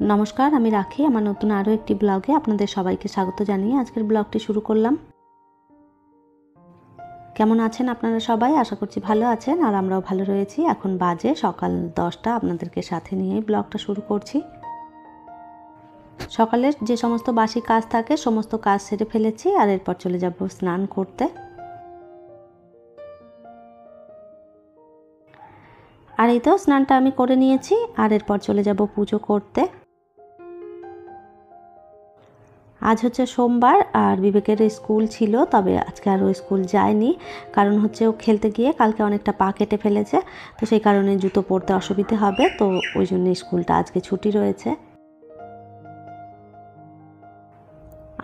नमस्कार आमी राखी आमार नतून आरो एकटी ब्लगे आपनादेर सबाइके स्वागत जानिए आजकेर ब्लगटी शुरू करलाम। केमन आछेन आपनारा सबाई? आशा करछि भालो आछेन और आमराओ भालो रयेछि। एखन बाजे सकाल 10टा आपनादेरके साथे निये ब्लगटा शुरू करछि। सकाले जे समस्त बासी काज थाके समस्त काज सेरे फेलेछि और एरपर चले जाब स्नान करते। और এই তো স্নানটা আমি করে নিয়েছি আর এরপর চলে যাব পুজো করতে। आज হচ্ছে সোমবার আর বিবেকের স্কুল ছিল, তবে আজকে আর ও স্কুল যায়নি। কারণ হচ্ছে ও খেলতে গিয়ে কালকে অনেকটা পা কেটে ফেলেছে, তো সেই কারণে জুতো পরতে অসুবিধা হবে, তো ওই জন্য স্কুলটা আজকে ছুটি রয়েছে।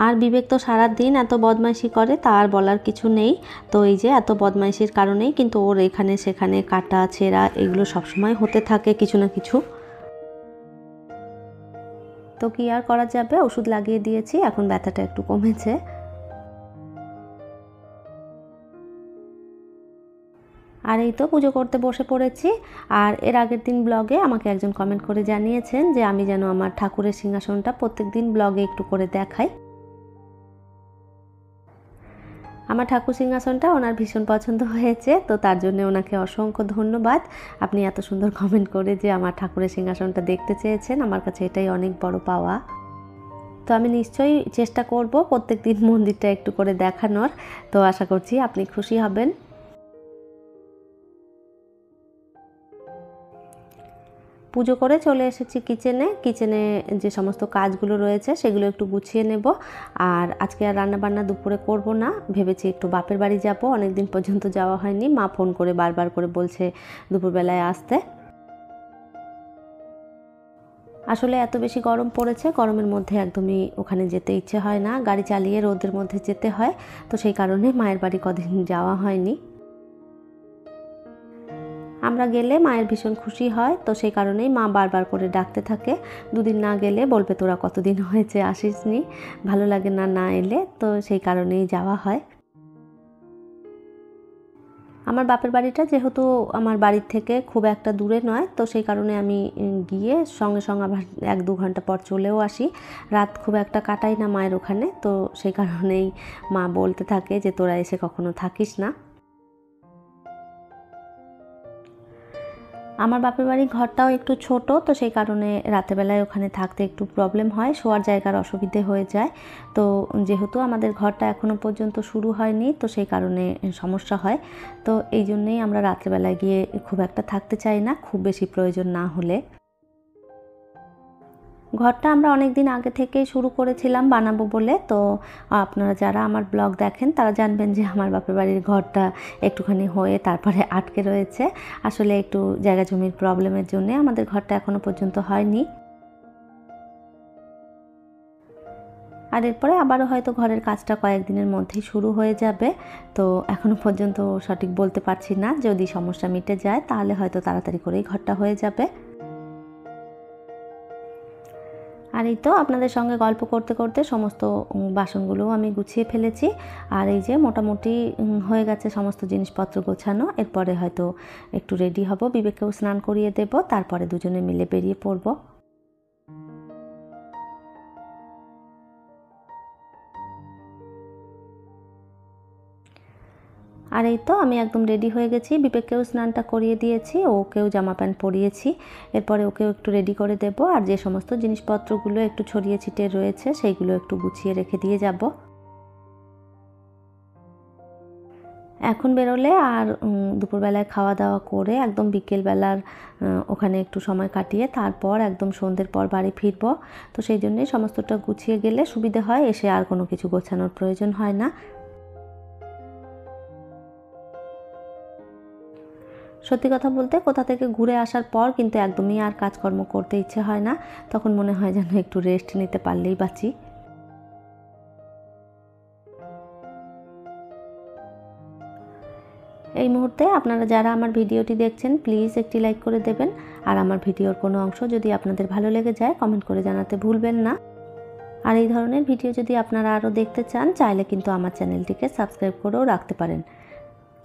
আর বিবেক তো সারা দিন এত বদমাইশি করে তার বলার কিছু নেই। তো এই যে এত বদমাইশির কারণেই কিন্তু ওর এখানে সেখানে কাটা ছেঁড়া এগুলো সবসময় হতে থাকে কিছু না কিছু। তো কি আর করা যাবে, ওষুধ লাগিয়ে দিয়েছি, এখন ব্যথাটা একটু কমেছে। আর এই তো পুজো করতে বসে পড়েছি। আর এর আগের দিন ব্লগে আমাকে একজন কমেন্ট করে জানিয়েছেন যে আমি যেন আমার ঠাকুরের সিংহাসনটা প্রত্যেক দিন ব্লগে একটু করে দেখাই। আমার ঠাকুর সিংহাসনটা ওনার ভীষণ পছন্দ হয়েছে, তো তার জন্য ওনাকে অসংখ্য ধন্যবাদ। আপনি এত সুন্দর কমেন্ট করে যে আমার ঠাকুরের সিংহাসনটা দেখতে চেয়েছেন, আমার কাছে এটাই অনেক বড় পাওয়া। তো আমি নিশ্চয়ই চেষ্টা করব প্রত্যেক দিন মন্দিরটা একটু করে দেখানোর, তো আশা করছি আপনি খুশি হবেন। পুজো করে চলে এসেছি কিচেনে যে সমস্ত কাজগুলো রয়েছে সেগুলো একটু গুছিয়ে নেব। আর আজকে আর রান্নাবান্না দুপুরে করব না, ভেবেছি একটু বাপের বাড়ি যাব, অনেক দিন পর্যন্ত যাওয়া হয়নি। মা ফোন করে বারবার করে বলছে দুপুরবেলায় আসতে। আসলে এত বেশি গরম পড়েছে, গরমের মধ্যে একদমই ওখানে যেতে ইচ্ছে হয় না, গাড়ি চালিয়ে রোদের মধ্যে যেতে হয়, তো সেই কারণে মায়ের বাড়ি কদিন যাওয়া হয়নি। আমরা গেলে মায়ের ভীষণ খুশি হয়, তো সেই কারণেই মা বারবার করে ডাকতে থাকে। দুদিন না গেলে বলবে তোরা কতদিন হয়েছে আসিসনি, ভালো লাগে না না এলে, তো সেই কারণেই যাওয়া হয়। আমার বাপের বাড়িটা যেহেতু আমার বাড়ির থেকে খুব একটা দূরে নয়, তো সেই কারণে আমি গিয়ে সঙ্গে সঙ্গে আবার 1-2 ঘন্টা পর চলেও আসি। রাত খুব একটা কাটাই না মায়ের ওখানে, তো সেই কারণেই মা বলতে থাকে যে তোরা এসে কখনো থাকিস না। আমার বাপের বাড়ির ঘরটাও একটু ছোট, তো সেই কারণে রাতেরবেলায় ওখানে থাকতে একটু প্রবলেম হয়, শোয়ার জায়গার অসুবিধে হয়ে যায়। তো যেহেতু আমাদের ঘরটা এখনও পর্যন্ত শুরু হয়নি, তো সেই কারণে সমস্যা হয়। তো এই জন্যেই আমরা রাত্রেবেলায় গিয়ে খুব একটা থাকতে চাই না, খুব বেশি প্রয়োজন না হলে। ঘরটা আমরা অনেক দিন আগে থেকেই শুরু করেছিলাম বানাবো বলে, তো আপনারা যারা আমার ব্লগ দেখেন তারা জানবেন যে আমার বাপের বাড়ির ঘরটা একটুখানি হয়ে তারপরে আটকে রয়েছে। আসলে একটু জায়গা জমির প্রবলেমের জন্য আমাদের ঘরটা এখনো পর্যন্ত হয়নি। আর এরপরে আবারও হয়তো ঘরের কাজটা কয়েকদিনের মধ্যেই শুরু হয়ে যাবে, তো এখনো পর্যন্ত সঠিক বলতে পারছি না। যদি সমস্যা মিটে যায় তাহলে হয়তো তাড়াতাড়ি করেই ঘরটা হয়ে যাবে। আর এই তো আপনাদের সঙ্গে গল্প করতে করতে সমস্ত বাসনগুলোও আমি গুছিয়ে ফেলেছি। আর এই যে মোটামুটি হয়ে গেছে সমস্ত জিনিসপত্র গোছানো। এরপরে হয়তো একটু রেডি হব, বিবেককেও স্নান করিয়ে দেব, তারপরে দুজনে মিলে বেরিয়ে পড়ব। আর এই তো আমি একদম রেডি হয়ে গেছি, বিবেককেও স্নানটা করিয়ে দিয়েছি, ওকেও জামা প্যান্ট পরিয়েছি। এরপরে ওকেও একটু রেডি করে দেব, আর যে সমস্ত জিনিসপত্রগুলো একটু ছড়িয়ে ছিটিয়ে রয়েছে সেইগুলো একটু গুছিয়ে রেখে দিয়ে যাব। এখন বেরোলে আর দুপুরবেলায় খাওয়া দাওয়া করে একদম বিকেলবেলার ওখানে একটু সময় কাটিয়ে তারপর একদম সন্ধ্যের পর বাড়ি ফিরবো। তো সেই জন্যই সমস্তটা গুছিয়ে গেলে সুবিধে হয়, এসে আর কোনো কিছু গোছানোর প্রয়োজন হয় না। সত্যি কথা বলতে কোথা থেকে ঘুরে আসার পর কিন্তু একদমই আর কাজকর্ম করতে ইচ্ছে হয় না, তখন মনে হয় যেন একটু রেস্ট নিতে পারলেই বাঁচি। এই মুহূর্তে আপনারা যারা আমার ভিডিওটি দেখছেন প্লিজ একটি লাইক করে দেবেন, আর আমার ভিডিওর কোনো অংশ যদি আপনাদের ভালো লেগে যায় কমেন্ট করে জানাতে ভুলবেন না। আর এই ধরনের ভিডিও যদি আপনারা আরও দেখতে চান চাইলে কিন্তু আমার চ্যানেলটিকে সাবস্ক্রাইব করেও রাখতে পারেন।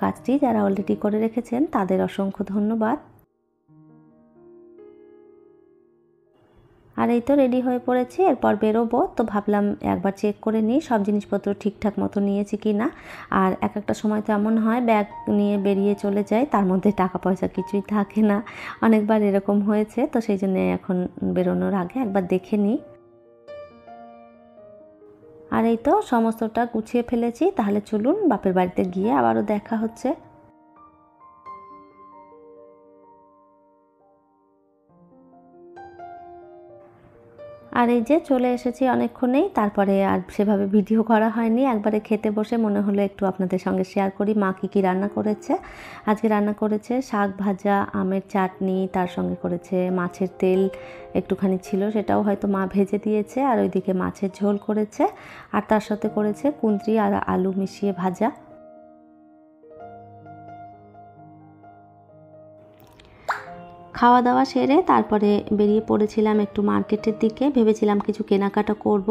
কাজটি যারা অলরেডি করে রেখেছেন তাদের অসংখ্য ধন্যবাদ। আর এই তো রেডি হয়ে পড়েছি, এরপর বেরোবো। তো ভাবলাম একবার চেক করে নিই সব জিনিসপত্র ঠিকঠাক মতো নিয়েছি কি না। আর এক একটা সময় তো এমন হয় ব্যাগ নিয়ে বেরিয়ে চলে যায়, তার মধ্যে টাকা পয়সা কিছুই থাকে না। অনেকবার এরকম হয়েছে, তো সেই জন্য এখন বেরোনোর আগে একবার দেখে নিই। আর এই তো সমস্তটা গুছিয়ে ফেলেছি, তাহলে চলুন বাপের বাড়িতে গিয়ে আবারও দেখা হচ্ছে। আর এই যে চলে এসেছি অনেকক্ষণেই, তারপরে আর সেভাবে ভিডিও করা হয়নি। একবারে খেতে বসে মনে হলো একটু আপনাদের সঙ্গে শেয়ার করি মা কী রান্না করেছে। আজকে রান্না করেছে শাক ভাজা, আমের চাটনি, তার সঙ্গে করেছে মাছের তেল একটুখানি ছিল, সেটাও হয়তো মা ভেজে দিয়েছে। আর ওইদিকে মাছের ঝোল করেছে, আর তার সাথে করেছে কুঁদরি আর আলু মিশিয়ে ভাজা। খাওয়া দাওয়া সেরে তারপরে বেরিয়ে পড়েছিলাম একটু মার্কেটের দিকে। ভেবেছিলাম কিছু কেনাকাটা করব।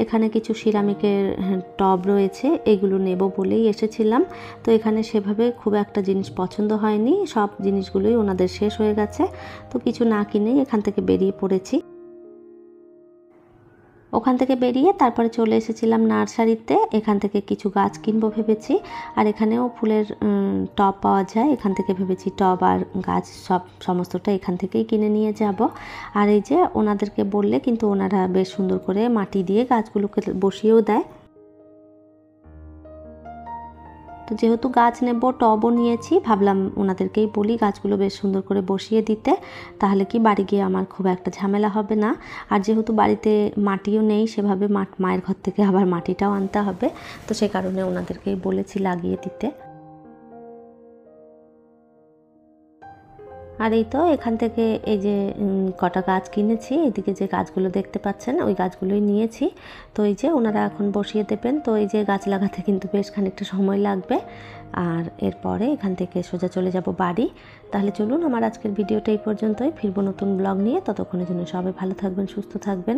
এখানে কিছু সিরামিকের টব রয়েছে, এগুলো নেব বলেই এসেছিলাম। তো এখানে সেভাবে খুব একটা জিনিস পছন্দ হয়নি, সব জিনিসগুলোই ওনাদের শেষ হয়ে গেছে। তো কিছু না কিনেই এখান থেকে বেরিয়ে পড়েছি। ওখান থেকে বেরিয়ে তারপরে চলে এসেছিলাম নার্সারিতে, এখান থেকে কিছু গাছ কিনবো ভেবেছি। আর এখানেও ফুলের টব পাওয়া যায়, এখান থেকে ভেবেছি টব আর গাছ সমস্তটা এখান থেকেই কিনে নিয়ে যাব। আর এই যে ওনাদেরকে বললে কিন্তু ওনারা বেশ সুন্দর করে মাটি দিয়ে গাছগুলোকে বসিয়েও দেয়। তো যেহেতু গাছ নেব, টবও নিয়েছি, ভাবলাম ওনাদেরকেই বলি গাছগুলো বেশ সুন্দর করে বসিয়ে দিতে, তাহলে কি বাড়ি গিয়ে আমার খুব একটা ঝামেলা হবে না। আর যেহেতু বাড়িতে মাটিও নেই সেভাবে, মায়ের ঘর থেকে আবার মাটিটাও আনতে হবে, তো সে কারণে ওনাদেরকেই বলেছি লাগিয়ে দিতে। আর এই তো এখান থেকে এই যে কটা গাছ কিনেছি, এদিকে যে গাছগুলো দেখতে পাচ্ছেন ওই গাছগুলোই নিয়েছি। তো এই যে ওনারা এখন বসিয়ে দেবেন। তো এই যে গাছ লাগাতে কিন্তু বেশ খানিকটা সময় লাগবে। আর এরপরে এখান থেকে সোজা চলে যাব বাড়ি। তাহলে চলুন আমার আজকের ভিডিওটা এই পর্যন্তই, ফিরবো নতুন ব্লগ নিয়ে। ততক্ষণের জন্য সবাই ভালো থাকবেন, সুস্থ থাকবেন।